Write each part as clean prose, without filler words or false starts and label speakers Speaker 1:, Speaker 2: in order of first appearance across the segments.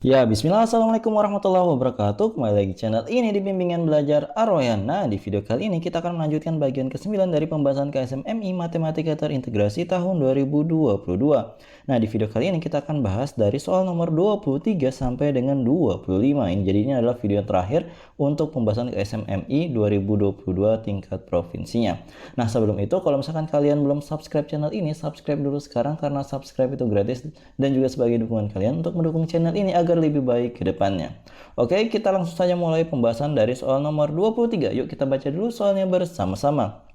Speaker 1: Ya, bismillah, assalamualaikum warahmatullahi wabarakatuh. Kembali lagi channel ini di bimbingan belajar Ar-Royan. Nah, di video kali ini kita akan melanjutkan bagian ke-9 dari pembahasan KSMMI Matematika Terintegrasi tahun 2022. Nah, di video kali ini kita akan bahas dari soal nomor 23 sampai dengan 25. Jadi ini adalah video terakhir untuk pembahasan KSMMI 2022 tingkat provinsinya. Nah, sebelum itu kalau misalkan kalian belum subscribe channel ini, subscribe dulu sekarang karena subscribe itu gratis dan juga sebagai dukungan kalian untuk mendukung channel ini agar lebih baik ke depannya. Oke, kita langsung saja mulai pembahasan dari soal nomor 23. Yuk kita baca dulu soalnya bersama-sama.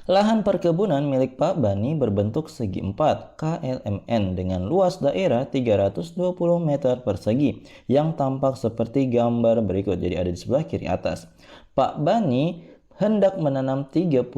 Speaker 1: Lahan perkebunan milik Pak Bani berbentuk segi 4 KLMN dengan luas daerah 320 meter persegi yang tampak seperti gambar berikut. Jadi ada di sebelah kiri atas. Pak Bani hendak menanam 38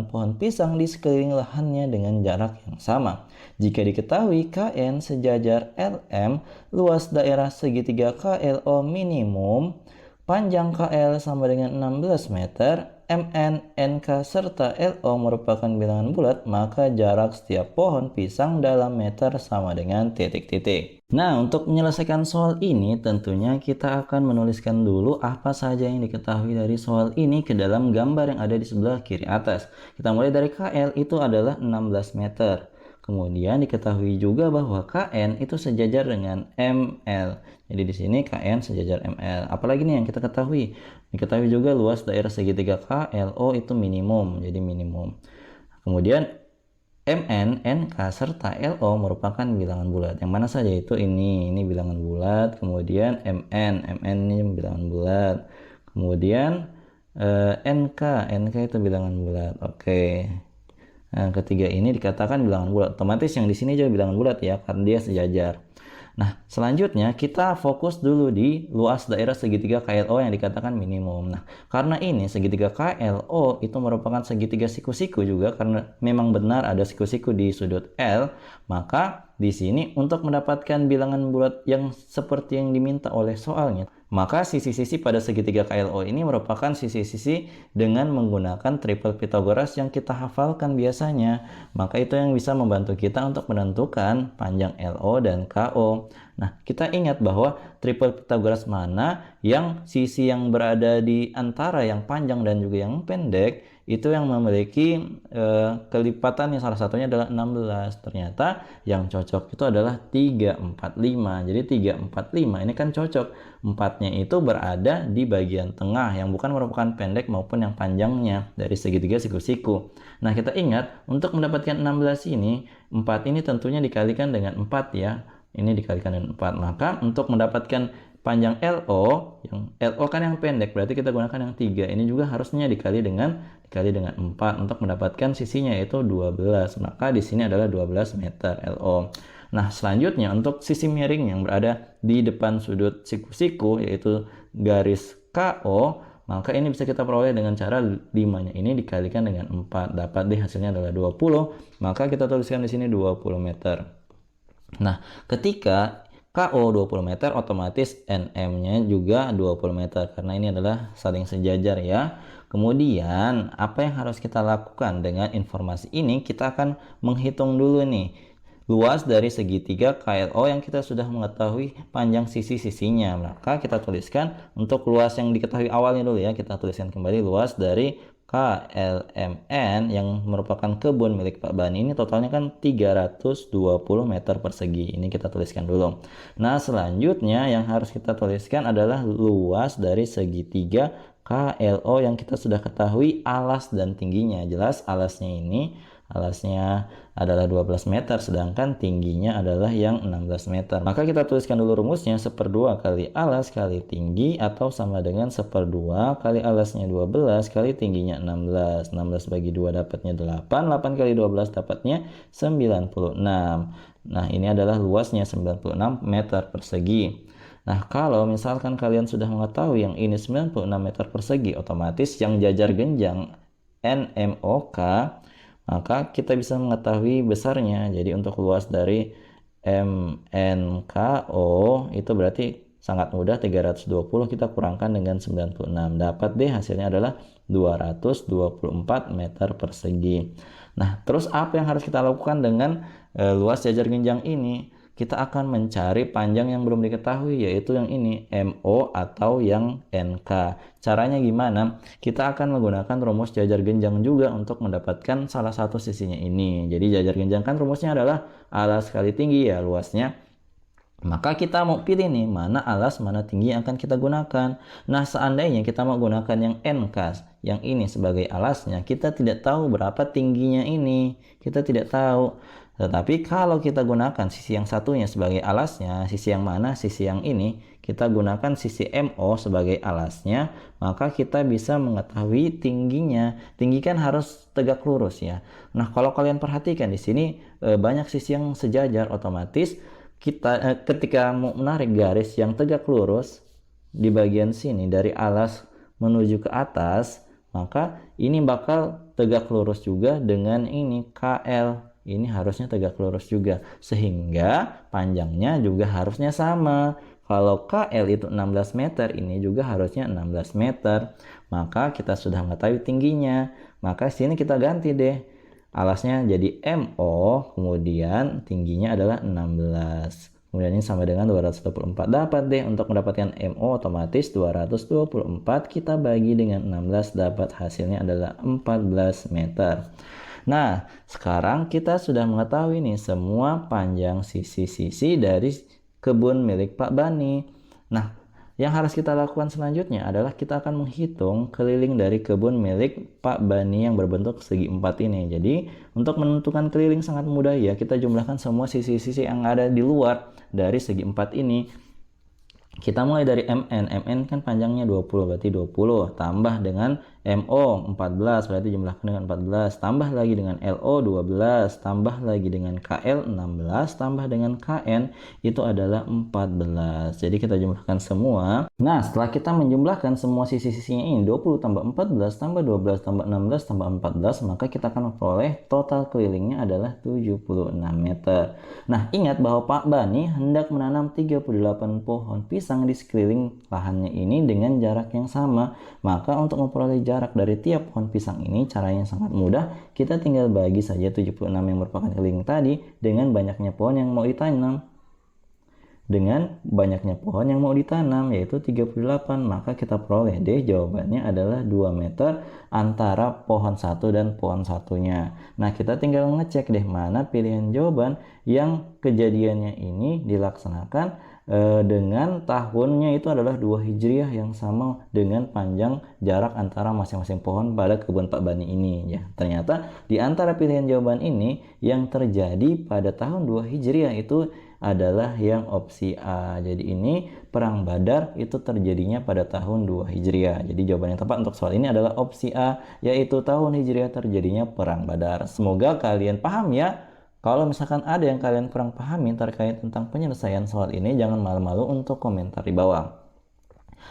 Speaker 1: pohon pisang di sekeliling lahannya dengan jarak yang sama. Jika diketahui KN sejajar LM, luas daerah segitiga KLO minimum, panjang KL sama dengan 16 meter, MN, NK, serta LO merupakan bilangan bulat, maka jarak setiap pohon pisang dalam meter sama dengan titik-titik. Nah, untuk menyelesaikan soal ini, tentunya kita akan menuliskan dulu apa saja yang diketahui dari soal ini ke dalam gambar yang ada di sebelah kiri atas. Kita mulai dari KL itu adalah 16 meter. Kemudian diketahui juga bahwa KN itu sejajar dengan ML. Jadi di sini KN sejajar ML. Apalagi nih yang kita ketahui? Diketahui juga luas daerah segitiga KLO itu minimum. Jadi minimum. Kemudian MN, NK, serta LO merupakan bilangan bulat. Yang mana saja itu ini bilangan bulat. Kemudian MN ini bilangan bulat. Kemudian NK itu bilangan bulat. Oke. Nah, ketiga ini dikatakan bilangan bulat. Otomatis yang di sini juga bilangan bulat ya, karena dia sejajar. Nah, selanjutnya kita fokus dulu di luas daerah segitiga KLO yang dikatakan minimum. Nah, karena ini segitiga KLO itu merupakan segitiga siku-siku juga karena memang benar ada siku-siku di sudut L, maka di sini untuk mendapatkan bilangan bulat yang seperti yang diminta oleh soalnya, maka sisi-sisi pada segitiga KLO ini merupakan sisi-sisi dengan menggunakan triple Pythagoras yang kita hafalkan biasanya. Maka itu yang bisa membantu kita untuk menentukan panjang LO dan KO. Nah, kita ingat bahwa triple Pythagoras mana yang sisi yang berada di antara yang panjang dan juga yang pendek itu yang memiliki kelipatan yang salah satunya adalah 16. Ternyata yang cocok itu adalah 3, 4, 5. Jadi 3, 4, 5 ini kan cocok. 4-nya itu berada di bagian tengah yang bukan merupakan pendek maupun yang panjangnya dari segitiga siku-siku. Nah, kita ingat untuk mendapatkan 16 ini, 4 ini tentunya dikalikan dengan 4 ya. Ini dikalikan dengan 4. Maka untuk mendapatkan panjang LO, yang LO kan yang pendek, berarti kita gunakan yang 3. Ini juga harusnya dikali dengan 4 untuk mendapatkan sisinya yaitu 12. Maka di sini adalah 12 meter LO. Nah, selanjutnya untuk sisi miring yang berada di depan sudut siku-siku yaitu garis KO, maka ini bisa kita peroleh dengan cara 5-nya ini dikalikan dengan 4. Dapat deh hasilnya adalah 20. Maka kita tuliskan di sini 20 meter. Nah, ketika KO 20 meter, otomatis NM-nya juga 20 meter karena ini adalah saling sejajar ya. Kemudian, apa yang harus kita lakukan dengan informasi ini? Kita akan menghitung dulu nih luas dari segitiga KLO yang kita sudah mengetahui panjang sisi-sisinya. Maka kita tuliskan untuk luas yang diketahui awalnya dulu ya. Kita tuliskan kembali luas dari KLMN yang merupakan kebun milik Pak Bani ini totalnya kan 320 meter persegi. Ini kita tuliskan dulu. Nah, selanjutnya yang harus kita tuliskan adalah luas dari segitiga KLO yang kita sudah ketahui alas dan tingginya. Jelas alasnya adalah 12 meter sedangkan tingginya adalah yang 16 meter. Maka kita tuliskan dulu rumusnya 1/2 kali alas kali tinggi atau sama dengan 1/2 kali alasnya 12 kali tingginya 16. 16 bagi 2 dapatnya 8. 8 kali 12 dapatnya 96. Nah, ini adalah luasnya 96 meter persegi. Nah, kalau misalkan kalian sudah mengetahui yang ini 96 meter persegi, otomatis yang jajar genjang NMOK, maka kita bisa mengetahui besarnya. Jadi untuk luas dari MNKO itu berarti sangat mudah, 320 kita kurangkan dengan 96. Dapat deh hasilnya adalah 224 meter persegi. Nah, terus apa yang harus kita lakukan dengan luas jajar genjang ini? kita akan mencari panjang yang belum diketahui, yaitu yang ini, MO atau yang NK. Caranya gimana? Kita akan menggunakan rumus jajar genjang juga untuk mendapatkan salah satu sisinya ini. Jadi jajar genjang kan rumusnya adalah alas kali tinggi ya luasnya. Maka kita mau pilih nih mana alas, mana tinggi yang akan kita gunakan. Nah, seandainya kita mau gunakan yang NK, yang ini sebagai alasnya, kita tidak tahu berapa tingginya ini. Kita tidak tahu. Tetapi kalau kita gunakan sisi yang satunya sebagai alasnya, sisi yang mana? Sisi yang ini. Kita gunakan sisi MO sebagai alasnya, maka kita bisa mengetahui tingginya. Tinggi kan harus tegak lurus ya. Nah, kalau kalian perhatikan di sini banyak sisi yang sejajar, otomatis kita ketika mau menarik garis yang tegak lurus di bagian sini dari alas menuju ke atas, maka ini bakal tegak lurus juga dengan ini KL. Ini harusnya tegak lurus juga, sehingga panjangnya juga harusnya sama. Kalau KL itu 16 meter, ini juga harusnya 16 meter. Maka kita sudah mengetahui tingginya. Maka sini kita ganti deh. Alasnya jadi MO, kemudian tingginya adalah 16. Kemudian ini sama dengan 224. Dapat deh, untuk mendapatkan MO otomatis 224 kita bagi dengan 16, dapat hasilnya adalah 14 meter. Nah, sekarang kita sudah mengetahui nih semua panjang sisi-sisi dari kebun milik Pak Bani. Nah, yang harus kita lakukan selanjutnya adalah kita akan menghitung keliling dari kebun milik Pak Bani yang berbentuk segi 4 ini. Jadi, untuk menentukan keliling sangat mudah ya. Kita jumlahkan semua sisi-sisi yang ada di luar dari segi 4 ini. Kita mulai dari MN. MN kan panjangnya 20, berarti 20. Tambah dengan MO 14, berarti jumlahkan dengan 14. Tambah lagi dengan LO 12. Tambah lagi dengan KL 16. Tambah dengan KN itu adalah 14. Jadi kita jumlahkan semua. Nah, setelah kita menjumlahkan semua sisi-sisinya ini, 20 tambah 14 tambah 12 tambah 16 tambah 14, maka kita akan memperoleh total kelilingnya adalah 76 meter. Nah, ingat bahwa Pak Bani hendak menanam 38 pohon pisang di sekeliling lahannya ini dengan jarak yang sama. Maka untuk memperoleh jarak dari tiap pohon pisang ini, caranya sangat mudah. Kita tinggal bagi saja 76 yang merupakan keliling tadi dengan banyaknya pohon yang mau ditanam. Dengan banyaknya pohon yang mau ditanam, yaitu 38, maka kita peroleh deh jawabannya adalah 2 meter antara pohon satu dan pohon satunya. Nah, kita tinggal ngecek deh mana pilihan jawaban yang kejadiannya ini dilaksanakan dengan tahunnya itu adalah 2 Hijriah yang sama dengan panjang jarak antara masing-masing pohon pada kebun Pak Bani ini ya. Ternyata di antara pilihan jawaban ini yang terjadi pada tahun 2 Hijriah itu adalah yang opsi A. Jadi ini perang Badar itu terjadinya pada tahun 2 Hijriah. Jadi jawaban yang tepat untuk soal ini adalah opsi A, yaitu tahun Hijriah terjadinya perang Badar. Semoga kalian paham ya. Kalau misalkan ada yang kalian kurang pahami terkait tentang penyelesaian soal ini, jangan malu-malu untuk komentar di bawah.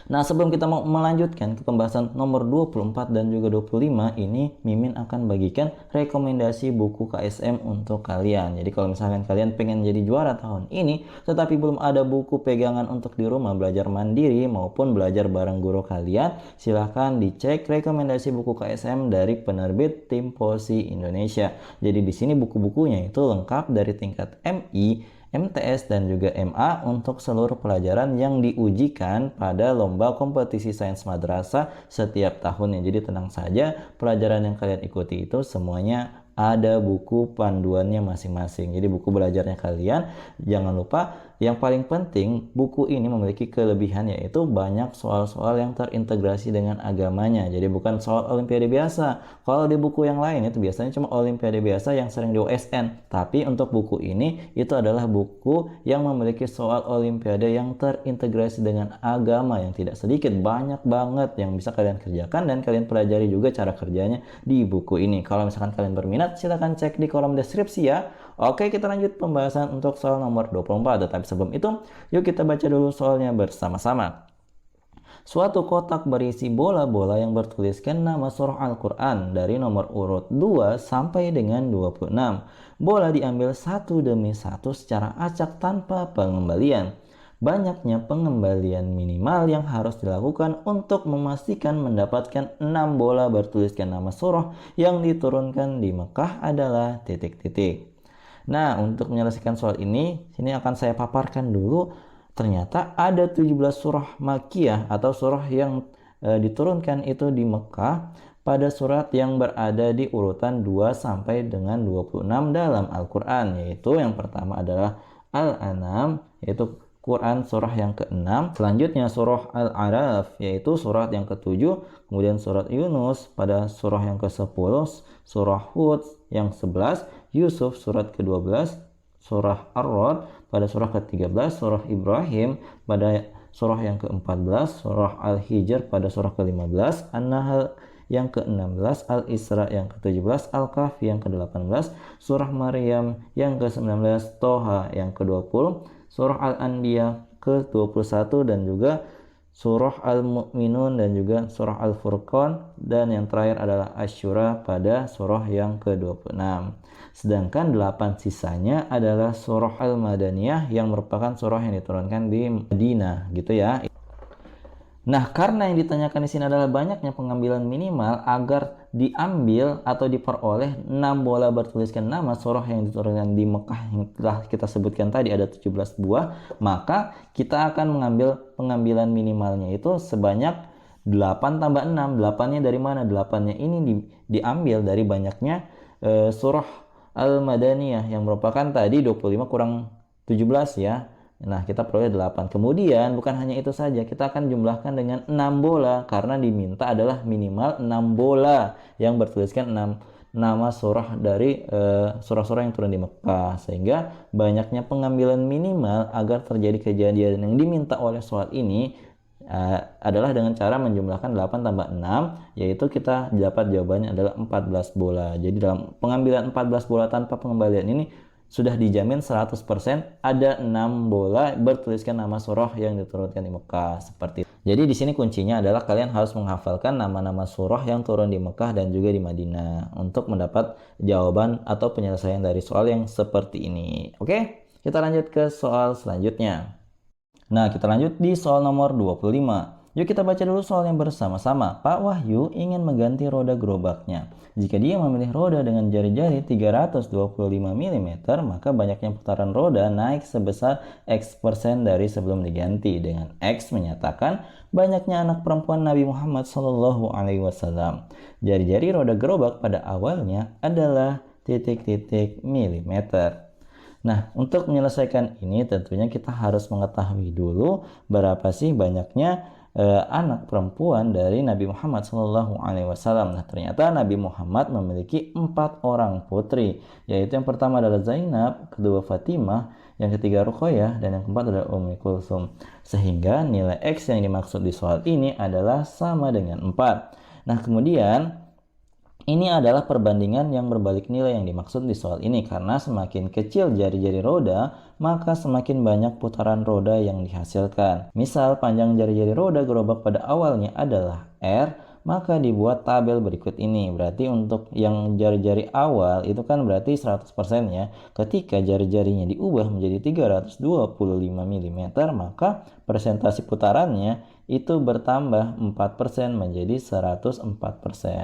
Speaker 1: Nah, sebelum kita mau melanjutkan ke pembahasan nomor 24 dan juga 25, ini Mimin akan bagikan rekomendasi buku KSM untuk kalian. Jadi kalau misalkan kalian pengen jadi juara tahun ini, tetapi belum ada buku pegangan untuk di rumah belajar mandiri maupun belajar bareng guru kalian, silahkan dicek rekomendasi buku KSM dari penerbit Timposi Indonesia. Jadi di sini buku-bukunya itu lengkap dari tingkat MI, MTS dan juga MA untuk seluruh pelajaran yang diujikan pada lomba kompetisi sains madrasah setiap tahunnya. Jadi tenang saja, pelajaran yang kalian ikuti itu semuanya ada buku panduannya masing-masing. Jadi buku belajarnya kalian, jangan lupa yang paling penting buku ini memiliki kelebihan, yaitu banyak soal-soal yang terintegrasi dengan agamanya. Jadi bukan soal olimpiade biasa. Kalau di buku yang lain itu biasanya cuma olimpiade biasa yang sering di OSN. Tapi untuk buku ini itu adalah buku yang memiliki soal olimpiade yang terintegrasi dengan agama yang tidak sedikit, banyak banget yang bisa kalian kerjakan dan kalian pelajari juga cara kerjanya di buku ini. Kalau misalkan kalian berminat, silahkan cek di kolom deskripsi ya. Oke, kita lanjut pembahasan untuk soal nomor 24. Tetapi sebelum itu, yuk kita baca dulu soalnya bersama-sama. Suatu kotak berisi bola-bola yang bertuliskan nama surah Al-Quran dari nomor urut 2 sampai dengan 26. Bola diambil satu demi satu secara acak tanpa pengembalian. Banyaknya pengembalian minimal yang harus dilakukan untuk memastikan mendapatkan 6 bola bertuliskan nama surah yang diturunkan di Mekah adalah titik-titik. Nah, untuk menyelesaikan soal ini, sini akan saya paparkan dulu. Ternyata ada 17 surah Makkiyah atau surah yang diturunkan itu di Mekah pada surat yang berada di urutan 2 sampai dengan 26 dalam Al-Qur'an, yaitu yang pertama adalah Al-An'am, yaitu Quran surah yang ke-6, selanjutnya surah Al-A'raf yaitu surat yang ke-7, kemudian surat Yunus pada surah yang ke-10, surah Hud yang 11, Yusuf surat ke-12, surah Ar-Ra'd pada surah ke-13, surah Ibrahim pada surah yang ke-14, surah Al-Hijr pada surah ke-15, An-Nahl yang ke-16, Al-Isra yang ke-17, Al-Kahfi yang ke-18, surah Maryam yang ke-19, Toha yang ke-20, surah Al-Anbiya ke-21 dan juga surah Al-Mu'minun dan juga surah Al-Furqan, dan yang terakhir adalah Asy-Syura pada surah yang ke-26. Sedangkan 8 sisanya adalah surah Al-Madaniyah yang merupakan surah yang diturunkan di Madinah gitu ya. Nah, karena yang ditanyakan di sini adalah banyaknya pengambilan minimal agar diambil atau diperoleh 6 bola bertuliskan nama surah yang diturunkan di Mekah yang telah kita sebutkan tadi ada 17 buah, maka kita akan mengambil pengambilan minimalnya itu sebanyak 8 tambah 6. 8-nya dari mana? 8-nya ini diambil dari banyaknya surah Al-Madaniyah yang merupakan tadi 25 kurang 17 ya. Nah, kita peroleh 8. Kemudian bukan hanya itu saja, kita akan jumlahkan dengan 6 bola karena diminta adalah minimal 6 bola yang bertuliskan 6 nama surah dari surah-surah yang turun di Mekah, sehingga banyaknya pengambilan minimal agar terjadi kejadian yang diminta oleh soal ini adalah dengan cara menjumlahkan 8 tambah 6, yaitu kita dapat jawabannya adalah 14 bola. Jadi dalam pengambilan 14 bola tanpa pengembalian ini sudah dijamin 100% ada 6 bola bertuliskan nama surah yang diturunkan di Mekah seperti itu. Jadi di sini kuncinya adalah kalian harus menghafalkan nama-nama surah yang turun di Mekah dan juga di Madinah untuk mendapat jawaban atau penyelesaian dari soal yang seperti ini. Oke, kita lanjut ke soal selanjutnya. Nah, kita lanjut di soal nomor 25. Yuk kita baca dulu soal yang bersama-sama. Pak Wahyu ingin mengganti roda gerobaknya. Jika dia memilih roda dengan jari-jari 325 mm, maka banyaknya putaran roda naik sebesar X% dari sebelum diganti. Dengan X menyatakan banyaknya anak perempuan Nabi Muhammad SAW. Jari-jari roda gerobak pada awalnya adalah titik-titik milimeter. Nah, untuk menyelesaikan ini tentunya kita harus mengetahui dulu berapa sih banyaknya anak perempuan dari Nabi Muhammad SAW. Nah, ternyata Nabi Muhammad memiliki 4 orang putri, yaitu yang pertama adalah Zainab, kedua Fatimah, yang ketiga Ruqayyah, dan yang keempat adalah Ummi Kulsum. Sehingga nilai X yang dimaksud di soal ini adalah sama dengan 4. Nah, kemudian ini adalah perbandingan yang berbalik nilai yang dimaksud di soal ini, karena semakin kecil jari-jari roda, maka semakin banyak putaran roda yang dihasilkan. Misal, panjang jari-jari roda gerobak pada awalnya adalah R, maka dibuat tabel berikut ini. Berarti untuk yang jari-jari awal itu kan berarti 100% ya. Ketika jari-jarinya diubah menjadi 325 mm, maka persentase putarannya itu bertambah 4% menjadi 104%.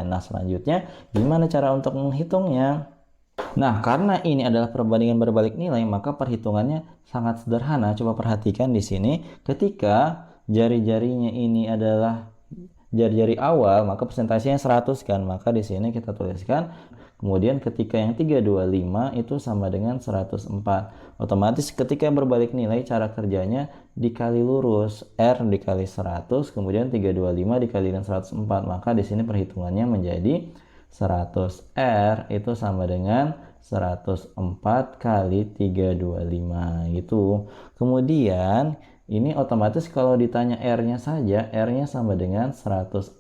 Speaker 1: Nah, selanjutnya gimana cara untuk menghitungnya? Nah, karena ini adalah perbandingan berbalik nilai, maka perhitungannya sangat sederhana. Coba perhatikan di sini, ketika jari-jarinya ini adalah jari-jari awal, maka persentasenya 100 kan. Maka di sini kita tuliskan. Kemudian ketika yang 325 itu sama dengan 104. Otomatis ketika berbalik nilai, cara kerjanya dikali lurus, R dikali 100, kemudian 325 dikali dengan 104. Maka di sini perhitungannya menjadi 100 R itu sama dengan 104 kali 325 gitu. Kemudian ini otomatis kalau ditanya R-nya saja, R-nya sama dengan 104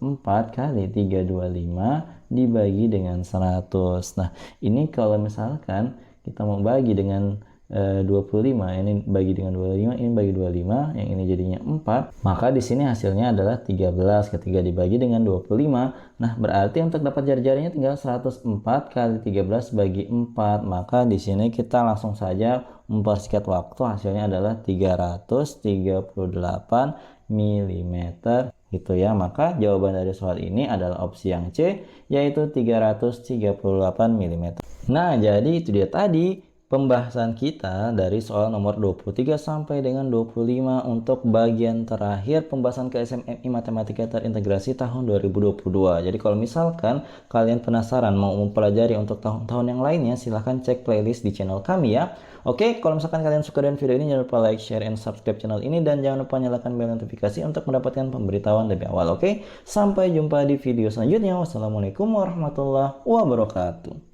Speaker 1: kali 325 dibagi dengan 100. Nah, ini kalau misalkan kita mau bagi dengan 25, ini bagi dengan 25, ini bagi 25, yang ini jadinya 4, maka di sini hasilnya adalah 13 ketika dibagi dengan 25. Nah, berarti untuk dapat jari-jarinya tinggal 104 kali 13 bagi 4. Maka di sini kita langsung saja mempersingkat waktu, hasilnya adalah 338 mm gitu ya. Maka jawaban dari soal ini adalah opsi yang C, yaitu 338 mm. Nah, jadi itu dia tadi pembahasan kita dari soal nomor 23 sampai dengan 25 untuk bagian terakhir pembahasan KSMMI Matematika Terintegrasi tahun 2022. Jadi kalau misalkan kalian penasaran mau mempelajari untuk tahun-tahun yang lainnya, silahkan cek playlist di channel kami ya. Oke, kalau misalkan kalian suka dengan video ini, jangan lupa like, share, and subscribe channel ini, dan jangan lupa nyalakan bel notifikasi untuk mendapatkan pemberitahuan lebih awal. Oke, sampai jumpa di video selanjutnya. Wassalamualaikum warahmatullahi wabarakatuh.